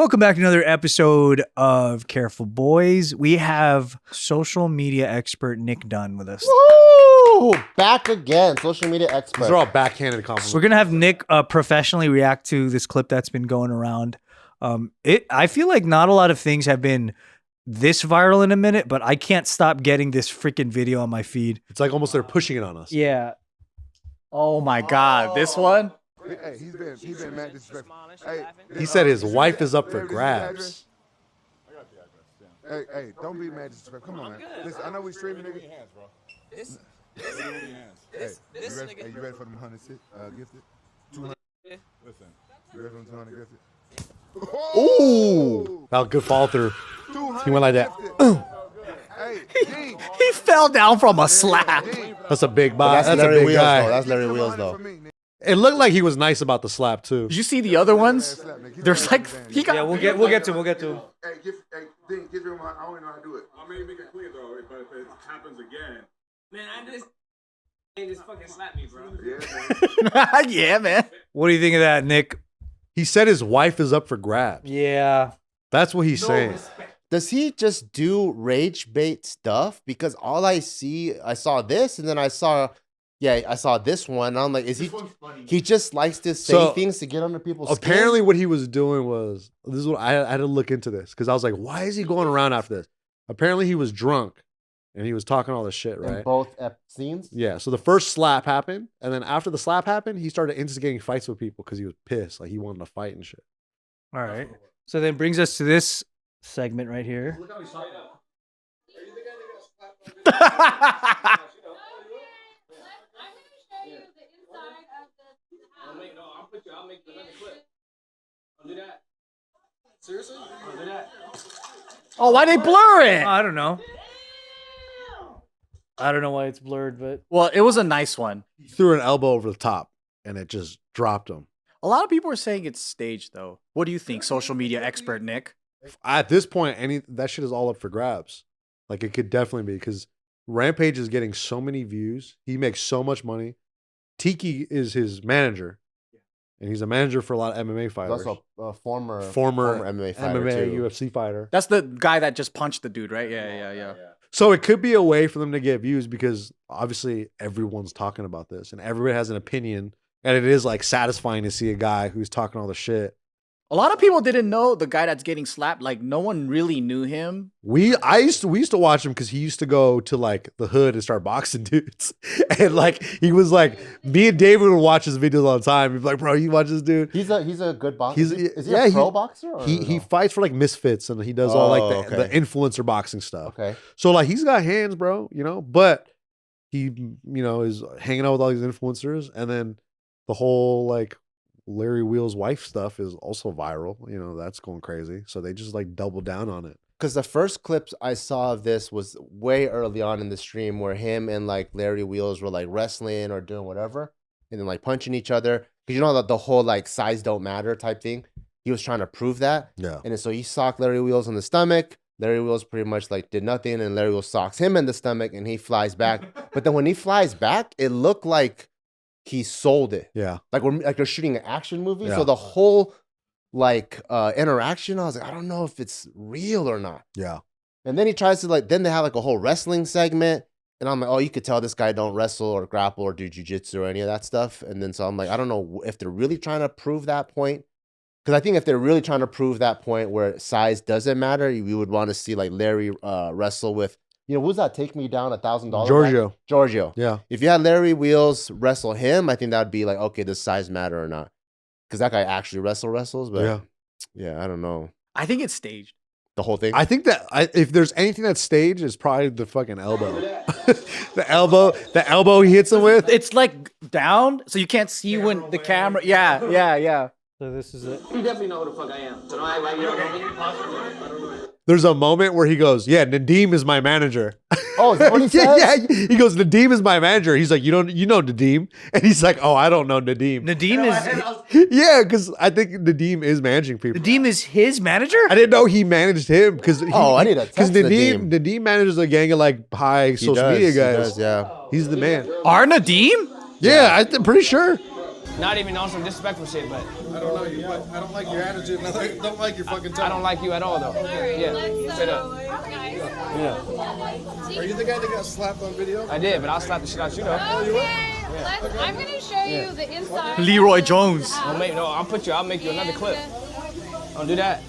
Welcome back to another episode of Careful Boys. We have social media expert Nick Dunn with us. Woo! Back again, social media expert. These are all backhanded compliments. We're gonna have Nick professionally react to this clip that's been going around. I feel like not a lot of things have been this viral in a minute, but I can't stop getting this freaking video on my feed. It's like almost they're pushing it on us. Yeah. Oh my God, this one? Hey, he's been mad disrespectful. Hey, He said his wife is up for grabs. Hey, don't be mad disrespectful. Come on, man. Listen, I know we streaming, nigga. This You nigga. ready for them 100 gifted? 200. Listen, you ready for them 200 gifted? Ooh, that was good follow through. He went like that. Hey, Deen. He fell down from a slap. That's a big But boss. That's a Larry big Wheels, guy. though. That's Larry Wheels, though. It looked like he was nice about the slap too. Did you see the other ones? There's like, he got. Yeah, we'll get to him. Hey, Deen, give him I don't know how to do it. I mean, make it clear though, but if it happens again. Man, they just fucking slapped me, bro. Yeah, man. Yeah, man. What do you think of that, Nick? He said his wife is up for grabs. Yeah. That's what he's saying. Does he just do rage bait stuff? Because all I saw this, and then I saw this one. And I'm like, he just likes to say things to get under people's Apparently, skin? what he was doing was this is what I had to look into this because I was like, why is he going around after this? Apparently, he was drunk and he was talking all this shit, right? In both scenes? Yeah. So the first slap happened, and then after the slap happened, he started instigating fights with people because he was pissed, like he wanted to fight and shit. All right. So then brings us to this segment right here. I'll make another clip. I'll do that. Seriously? I'll do that. Oh, why they blur it? I don't know. I don't know why it's blurred, but Well, it was a nice one. He threw an elbow over the top, and it just dropped him. A lot of people are saying it's staged, though. What do you think, social media expert Nick? At this point, that shit is all up for grabs. Like it could definitely be because Rampage is getting so many views. He makes so much money. Tiki is his manager, and he's a manager for a lot of MMA He's fighters. also a former MMA MMA fighter, too. UFC fighter. That's the guy that just punched the dude, right? Yeah. So it could be a way for them to get views because obviously everyone's talking about this and everybody has an opinion, and it is like satisfying to see a guy who's talking all the shit. A lot of people didn't know the guy that's getting slapped. Like, no one really knew him. We used to watch him because he used to go to like the hood and start boxing dudes, and like he was like me and David would watch his videos all the time. He'd be like, "Bro, you watch this dude? He's a good boxer. Is he yeah, a pro boxer? Or He no? fights for like Misfits and he does all like the okay. influencer boxing stuff. Okay. So like he's got hands, bro, but he is hanging out with all these influencers, and then the whole like Larry Wheels' wife stuff is also viral. That's going crazy. So they just like double down on it. Because the first clips I saw of this was way early on in the stream where him and like Larry Wheels were like wrestling or doing whatever and then like punching each other. Because that the whole like size don't matter type thing. He was trying to prove that. Yeah. And then so he socked Larry Wheels in the stomach. Larry Wheels pretty much like did nothing, and Larry Wheels socks him in the stomach and he flies back. But then when he flies back, it looked like he sold it. Yeah. Like they're shooting an action movie. Yeah. So the whole like interaction, I was like, I don't know if it's real or not. Yeah. And then he tries to then they have like a whole wrestling segment. And I'm like, oh, you could tell this guy don't wrestle or grapple or do jujitsu or any of that stuff. And then so I'm like, I don't know if they're really trying to prove that point. Because I think if they're really trying to prove that point where size doesn't matter, we would want to see like Larry wrestle with, what was that? Take Me Down, $1,000? Giorgio. Giorgio. Yeah. If you had Larry Wheels wrestle him, I think that would be like, okay, does size matter or not? Because that guy actually wrestles. But yeah, I don't know. I think it's staged. The whole thing? I think that if there's anything that's staged, it's probably the fucking elbow. the elbow he hits him with. It's like down, so you can't see when the camera. Yeah. so this is it. You definitely know who the fuck I am. So don't act like you don't know me. There's a moment where he goes, "Yeah, Nadeem is my manager." Oh, is that what he says? yeah. He goes, "Nadeem is my manager." He's like, "You know Nadeem?" And he's like, "Oh, I don't know Nadeem." Nadeem is Yeah, because I think Nadeem is managing people. Nadeem is his manager? I didn't know he managed him because I need to text Nadeem. Nadeem manages a gang of like high He social does, media he guys. does, yeah. He's the man. Are Nadeem? Yeah, I'm pretty sure. Not even on some disrespectful shit, but I don't know you, but I don't like your attitude. And I don't like your fucking tone. I don't like you at all, though. Yeah, straight up. Yeah. Are you the guy that got slapped on video? I did, but I'll slap the shit out you, though. I'm gonna show you the inside. Leroy Jones. I'll make you another clip. Don't do that.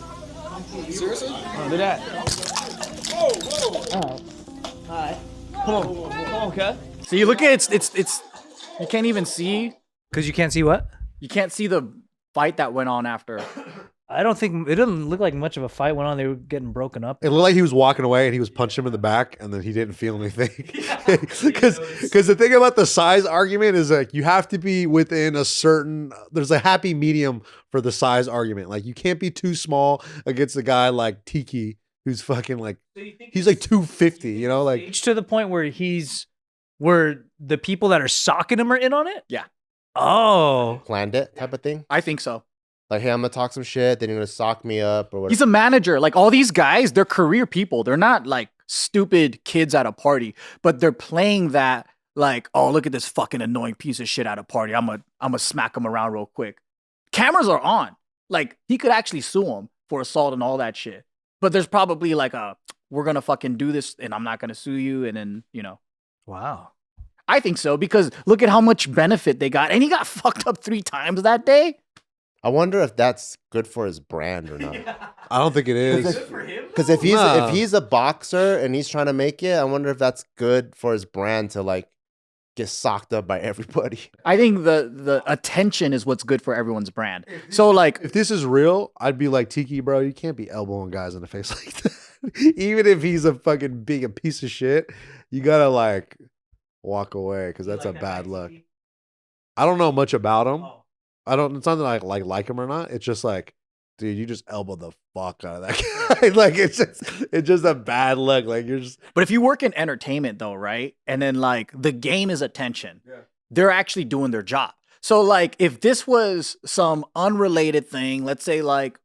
Seriously? Don't do that. Whoa. Alright. Come on, cuz. So you look at it's you can't even see. Because you can't see what? You can't see the fight that went on after. I don't think it didn't look like much of a fight went on. They were getting broken up. It looked like he was walking away and he was punching him in the back and then he didn't feel anything. Because the thing about the size argument is like you have to be within a certain, there's a happy medium for the size argument. Like you can't be too small against a guy like Tiki who's fucking like, he's like 250, you know? Like To the point where where the people that are socking him are in on it? Yeah. Oh. Planned it type of thing. I think so. Like, hey, I'm gonna talk some shit. Then you're gonna sock me up or whatever. He's a manager. Like all these guys, they're career people. They're not like stupid kids at a party, but they're playing that like, oh, look at this fucking annoying piece of shit at a party. I'm gonna smack him around real quick. Cameras are on. Like he could actually sue him for assault and all that shit. But there's probably like we're gonna fucking do this and I'm not gonna sue you. And then, you know. Wow. I think so because look at how much benefit they got. And he got fucked up 3 times that day. I wonder if that's good for his brand or not. I don't think it is. Because if he's a boxer and he's trying to make it, I wonder if that's good for his brand to like get socked up by everybody. I think the attention is what's good for everyone's brand. So like If this is real, I'd be like, Tiki, bro, you can't be elbowing guys in the face like that. Even if he's a fucking big a piece of shit, you gotta like walk away because that's a bad look. I don't know much about him. It's not that I like him or not. It's just like, dude, you just elbowed the fuck out of that guy. Like it's just a bad look. Like you're just. But if you work in entertainment though, right? And then like the game is attention. Yeah. They're actually doing their job. So like if this was some unrelated thing, let's say like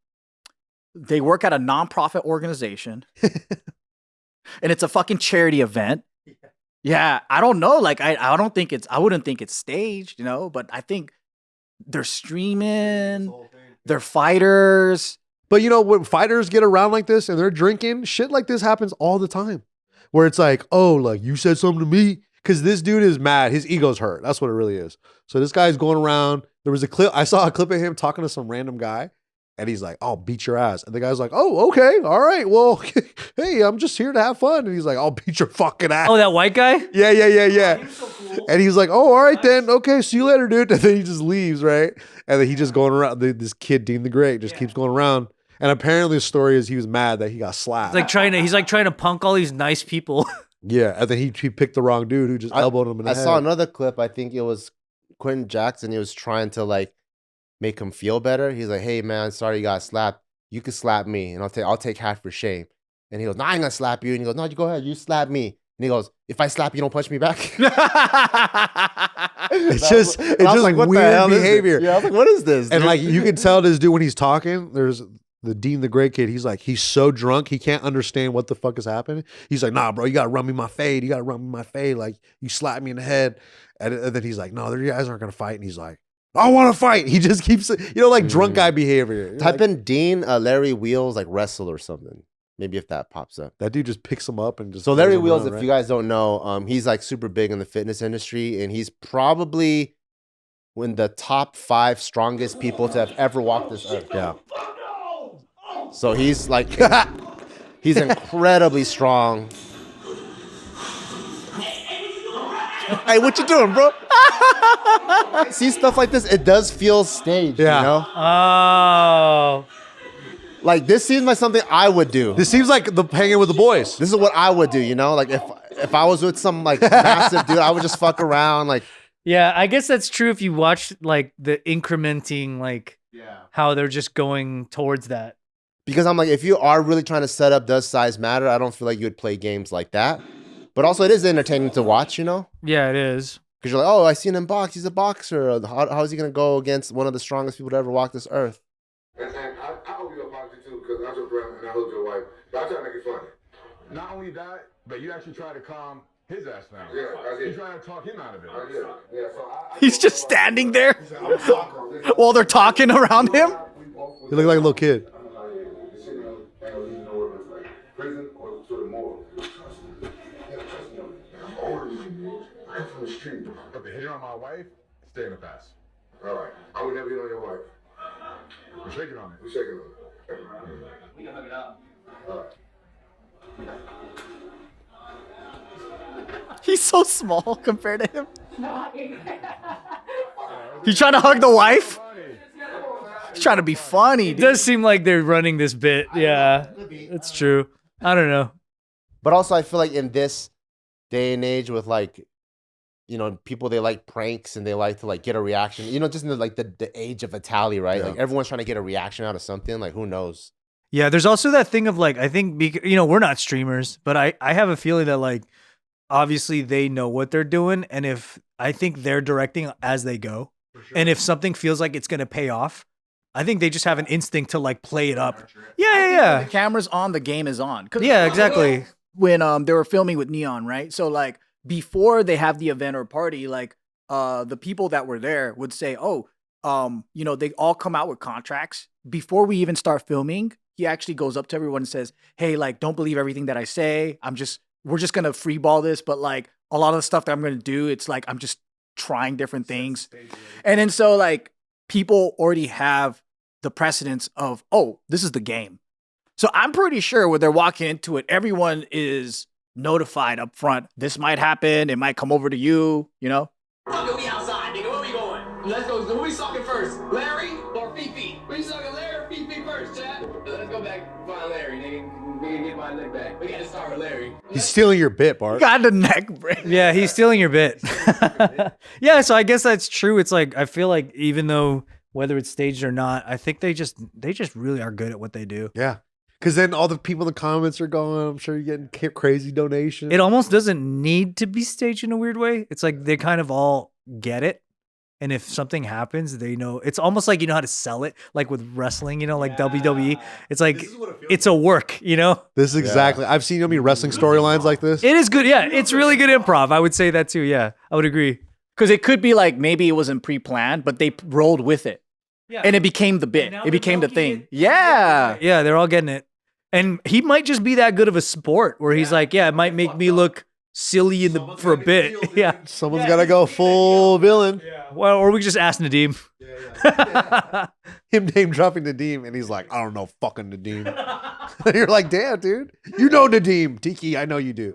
they work at a nonprofit organization and it's a fucking charity event. Yeah, I don't know. Like I wouldn't think it's staged, you know, but I think they're streaming, they're fighters. But you know, when fighters get around like this and they're drinking, shit like this happens all the time. Where it's like, oh, like you said something to me. Because this dude is mad. His ego's hurt. That's what it really is. So this guy's going around. There was a clip. I saw a clip of him talking to some random guy. And he's like, I'll beat your ass. And the guy's like, oh, okay. All right. Well, hey, I'm just here to have fun. And he's like, I'll beat your fucking ass. Oh, that white guy? Yeah. Oh, he was so cool. And he's like, oh, all right then. Okay, see you later, dude. And then he just leaves, right? And then he just going around. This kid, Deen the Great, just keeps going around. And apparently the story is he was mad that he got slapped. He's like trying to punk all these nice people. Yeah. And then he picked the wrong dude who just elbowed him in the head. I saw another clip. I think it was Quentin Jackson. He was trying to like make him feel better. He's like, hey man, sorry you got slapped. You can slap me and I'll take half your shame. And he goes, no, I ain't gonna slap you. And he goes, no, you go ahead, you slap me. And he goes, if I slap you, don't punch me back. It's just like, what the hell weird is behavior. Yeah, I was like, what is this? And dude? like you can tell this dude when he's talking, there's the Deen the Great kid. He's like, he's so drunk, he can't understand what the fuck is happening. He's like, nah, bro, you gotta run me my fade. You gotta run me my fade. Like you slap me in the head. And then he's like, no, you guys aren't gonna fight. And he's like, I want to fight. He just keeps, like drunk guy behavior. Type in Deen, Larry Wheels, like wrestle or something. Maybe if that pops up. That dude just picks him up and just. So Larry throws him Wheels, around, if you guys don't know, he's like super big in the fitness industry, and he's probably one of the top 5 strongest people to have ever walked this earth. Yeah. So he's like, he's incredibly strong. Hey, what you doing, bro? See stuff like this, it does feel staged, Yeah. you know? Oh. Like this seems like something I would do. This seems like the hanging with the boys. This is what I would do, you know? Like if I was with some like massive dude, I would just fuck around. Like, Yeah, I guess that's true if you watch like the incrementing, like how they're just going towards that. because I'm like, if you are really trying to set up, does size matter? I don't feel like you would play games like that. But also, it is entertaining to watch, you know? Yeah, it is. Because you're like, oh, I seen him box. He's a boxer. How is he going to go against one of the strongest people to ever walk this earth? And I hope you apologize too, because I was your brother and I hope your wife. But I try to make it funny. Not only that, but you actually try to calm his ass now. Yeah, I did. He's trying to talk him out of it. I did. Yeah, so I He's just standing there He said, I'm a soccer. while they're talking around him. You look like a little kid. Prison or to the morgue. I'm from the street. But the hitting on my wife, stay in the past. All right. I would never hit on your wife. We're shaking on it. We shaking on it. We can hug it out. All right. He's so small compared to him. He's trying to hug the wife. He's trying to be funny. It Dude. does seem like they're running this bit. Yeah, it's true. I don't know. But also, I feel like in this day and age, with like, you know, people, they like pranks and they like to like get a reaction. You know, just in the age of Italy, right? Yeah. Like everyone's trying to get a reaction out of something. Like, who knows? Yeah, there's also that thing of like, I think, you know, we're not streamers, but I have a feeling that like, obviously they know what they're doing. And if I think they're directing as they go, and if something feels like it's going to pay off, I think they just have an instinct to like play it up. Yeah. The camera's on, the game is on. 'Cause Yeah, exactly. when they were filming with Neon, right? So like before they have the event or party, like the people that were there would say, "Oh, you know, they all come out with contracts before we even start filming." He actually goes up to everyone and says, "Hey, like, don't believe everything that I say. We're just gonna free ball this, but like a lot of the stuff that I'm gonna do, it's like I'm just trying different things." And then so like people already have the precedence of, oh, this is the game. So I'm pretty sure when they're walking into it, everyone is notified up front. This might happen. It might come over to you, you know? Fuck it, we outside, nigga. Where we going? Let's go. Who we sucking first? Larry or Fifi? We sucking Larry or Fifi first, Chad? Let's go back and find Larry, nigga. We can get my leg back. We gotta start with Larry. He's stealing your bit, Bart. Got the neck break. Yeah, he's stealing your bit. Yeah, so I guess that's true. It's like, I feel like even though whether it's staged or not, I think they just really are good at what they do. Yeah. Because then all the people in the comments are going, I'm sure you're getting crazy donations. It almost doesn't need to be staged in a weird way. It's like they kind of all get it. And if something happens, they know. It's almost like you know how to sell it, like with wrestling, you know, like WWE. It's like, it's a work, you know? This is exactly. I've seen so many wrestling storylines like this. It is good. Yeah, it's really good improv. I would say that too. Yeah, I would agree. Because it could be like maybe it wasn't pre-planned, but they rolled with it. Yeah. And it became the bit. now It they're became the milking thing. it. Yeah. Yeah, they're all getting it. And he might just be that good of a sport where he's like, yeah, it might make me look silly for a bit. Yeah. Someone's got to go full villain. Well, or we just ask Nadeem. Him name dropping Nadeem, and he's like, I don't know fucking Nadeem. You're like, damn, dude. You know Nadeem. Tiki, I know you do.